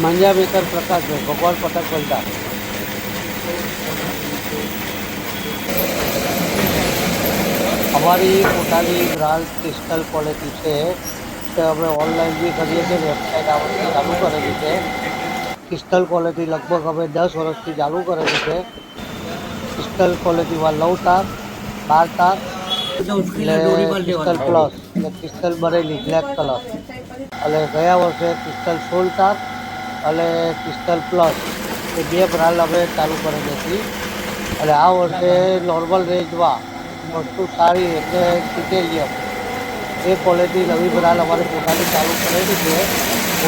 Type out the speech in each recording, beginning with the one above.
માંજા maker Prakashbhai, ભગવાન પતંગ બલદાર। અમારી પોતાની બ્રાન્ડ ક્રિસ્ટલ ક્વોલિટી છે કે અમે ઓનલાઈન બી કરીએ છીએ, વેબસાઇટ આ વખતે ચાલુ કરેલી છે। ક્રિસ્ટલ ક્વોલિટી લગભગ અમે 10 વર્ષથી ચાલુ કરેલી છે। ક્રિસ્ટલ ક્વોલિટીમાં 9 તાર, 12 તાર એટલે ક્રિસ્ટલ પ્લસ એટલે ક્રિસ્ટલ બરેલી બ્લેક કલર, અને ગયા વર્ષે ક્રિસ્ટલ 16 તાર અને ક્રિસ્ટલ પ્લસ એ બે બ્રાન્ડ અમે ચાલુ કરેલી હતી। અને આ વર્ષે નોર્મલ રેન્જમાં વસ્તુ સારી એટલે ટિટેલિયમ એ ક્વોલિટી નવી બ્રાન્ડ અમારે પોતાની ચાલુ કરેલી છે।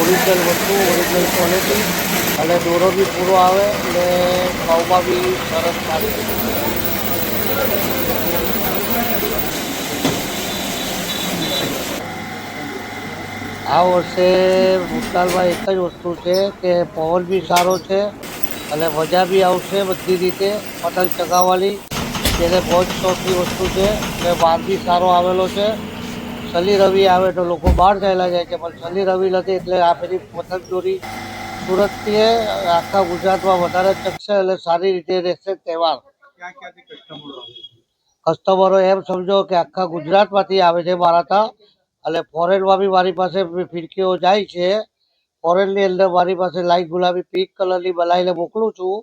ઓરિજિનલ વસ્તુ, ઓરિજિનલ ક્વોલિટી અને દોરો બી પૂરો આવે અને ભાવમાં બી સરસ સારી। આ વર્ષે ભૂતકાળમાં એક જ વસ્તુ છે કે પવન બી સારો છે અને મજા બી આવશે બધી રીતે પતંગ ચગાવવાની, જેને બહુ જ શોખની વસ્તુ છે। અને બહાર બી સારો આવેલો છે। શનિ રવિ આવે તો લોકો બહાર ચાલ્યા જાય છે, પણ શનિ રવિ નથી એટલે આ પેલી પતંગ દોરી સુરતથી આખા ગુજરાતમાં વધારે ચગશે એટલે સારી રીતે રહેશે તહેવાર। કસ્ટમરો એમ સમજો કે આખા ગુજરાતમાંથી આવે છે મારા ત્યાં, અને ફોરેનમાં બી મારી પાસે ફિરકીઓ જાય છે। ફોરેનની અંદર મારી પાસે લાઈટ ગુલાબી પિંક કલરની બનાવીને મોકલું છું।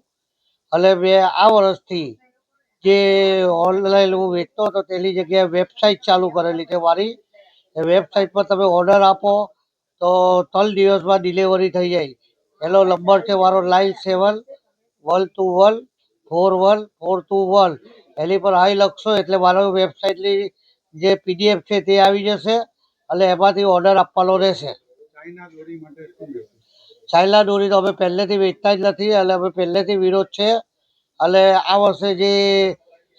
અને મેં આ વર્ષથી જે ઓનલાઈન હું વેચતો હતો તેની જગ્યાએ વેબસાઇટ ચાલુ કરેલી છે મારી। એ વેબસાઇટ પર તમે ઓર્ડર આપો તો 3 દિવસમાં ડિલિવરી થઈ જાય। એનો નંબર છે મારો 9712141421। એની પર હાઈ લખશો એટલે મારો વેબસાઇટની જે PDF છે તે આવી જશે અને એમાંથી ઓર્ડર આપવાનો રહેશે। ચાઇના દોરી તો અમે પહેલેથી વેચતા જ નથી અને અમે પહેલેથી વિરોધ છે। અને આ વર્ષે જે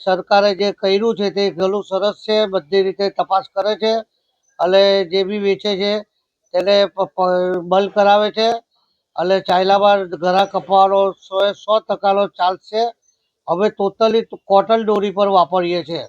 સરકારે જે કર્યું છે તે ઘણું સરસ છે, બધી રીતે તપાસ કરે છે અને જે બી વેચે છે તેને બંધ કરાવે છે। અને ચાઇનામાં ઘણા કપાવાનો 100% ચાલશે। અમે ટોટલી કોટન દોરી પર વાપરીએ છીએ।